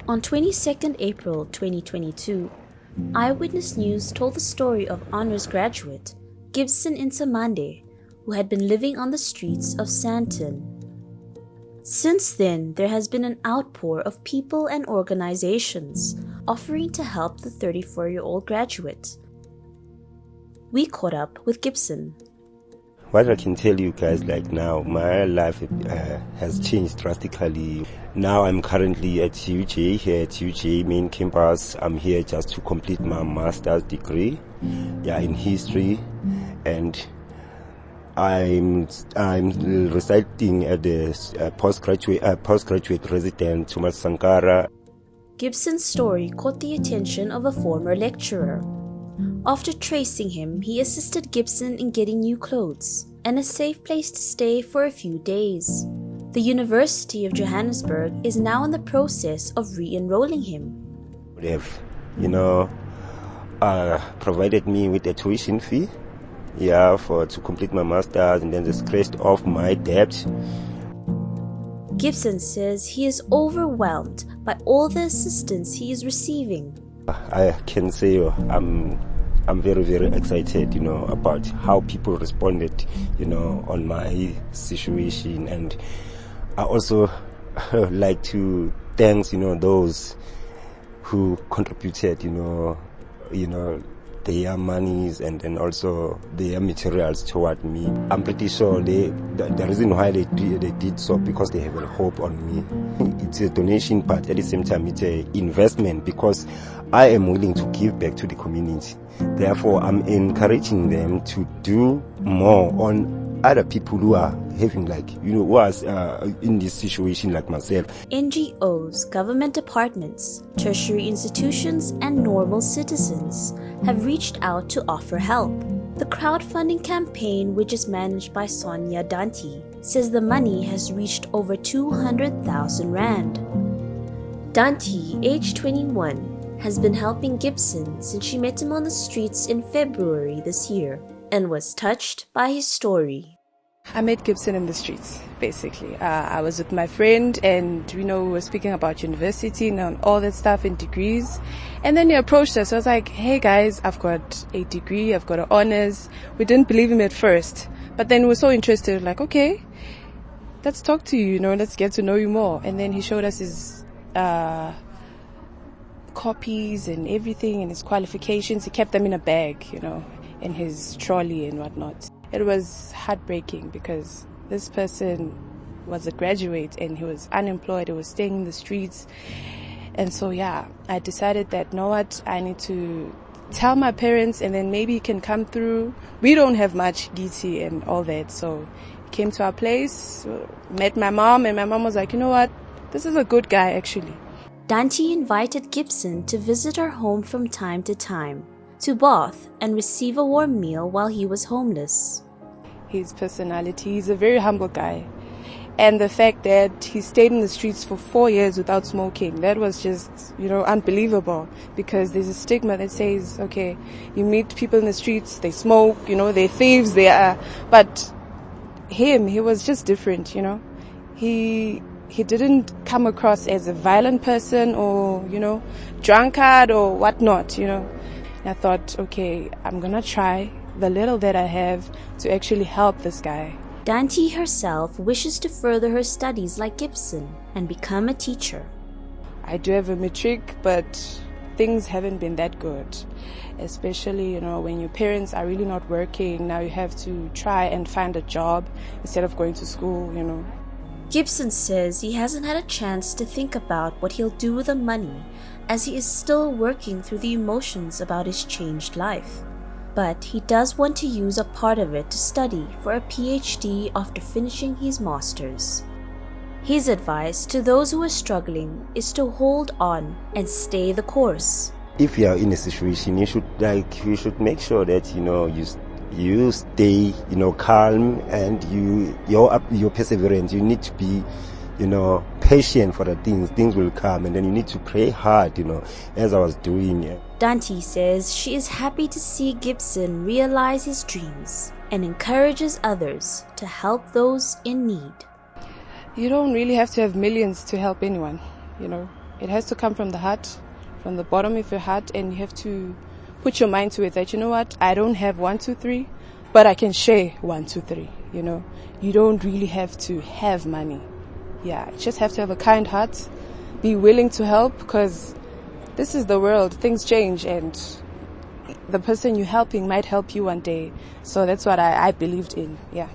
On 22nd April 2022, Eyewitness News told the story of honors graduate Gibson Nzimande, who had been living on the streets of Sandton. Since then, there has been an outpour of people and organizations offering to help the 34-year-old graduate. We caught up with Gibson. What I can tell you guys, like now, my life has changed drastically. Now I'm currently at UJ, here at UJ main campus. I'm here just to complete my master's degree, in history, and I'm residing at the postgraduate resident Thomas Sankara. Gibson's story caught the attention of a former lecturer. After tracing him, he assisted Gibson in getting new clothes and a safe place to stay for a few days. The University of Johannesburg is now in the process of re-enrolling him. They have, provided me with a tuition fee, to complete my master's, and then they scratched off my debt. Gibson says he is overwhelmed by all the assistance he is receiving. I can say I'm very, very excited, about how people responded, on my situation. And I also like to thank, those who contributed, their monies and also their materials toward me. I'm pretty sure the reason why they did so because they have a hope on me. It's a donation, but at the same time it's an investment because I am willing to give back to the community. Therefore, I'm encouraging them to do more on other people who are having who are in this situation like myself. NGOs, government departments, tertiary institutions, and normal citizens have reached out to offer help. The crowdfunding campaign, which is managed by Sonia Danti, says the money has reached over 200,000 Rand. Danti, age 21, has been helping Gibson since she met him on the streets in February this year and was touched by his story. I met Gibson in the streets, basically. I was with my friend and, we were speaking about university and all that stuff and degrees. And then he approached us. I was like, hey guys, I've got a degree, I've got an honors. We didn't believe him at first. But then we were so interested, like, okay, let's talk to you, let's get to know you more. And then he showed us his copies and everything and his qualifications. He kept them in a bag, in his trolley and whatnot. It was heartbreaking because this person was a graduate and he was unemployed. He was staying in the streets. And so, I decided that, I need to tell my parents and then maybe he can come through. We don't have much DT and all that. So he came to our place, met my mom, and my mom was like, this is a good guy actually. Dante invited Gibson to visit her home from time to time, to bath and receive a warm meal while he was homeless. His personality, he's a very humble guy. And the fact that he stayed in the streets for 4 years without smoking, that was just, unbelievable. Because there's a stigma that says, okay, you meet people in the streets, they smoke, they're thieves, but he was just different, He didn't come across as a violent person or, drunkard or whatnot, I thought, okay, I'm going to try the little that I have to actually help this guy. Dante herself wishes to further her studies like Gibson and become a teacher. I do have a matric, but things haven't been that good. Especially, when your parents are really not working, now you have to try and find a job instead of going to school, Gibson says he hasn't had a chance to think about what he'll do with the money as he is still working through the emotions about his changed life. But he does want to use a part of it to study for a PhD after finishing his master's. His advice to those who are struggling is to hold on and stay the course. If you are in a situation, you should make sure that you stay calm and your perseverance. You need to be patient for the things will come, and then you need to pray hard, as I was doing. Dante says she is happy to see Gibson realize his dreams and encourages others to help those in need. You don't really have to have millions to help anyone, It has to come from the heart, from the bottom of your heart, and you have to put your mind to it that, you know what, I don't have 1, 2, 3, but I can share 1, 2, 3, you know. You don't really have to have money. Yeah, you just have to have a kind heart, be willing to help, because this is the world. Things change, and the person you're helping might help you one day. So that's what I believed in, yeah.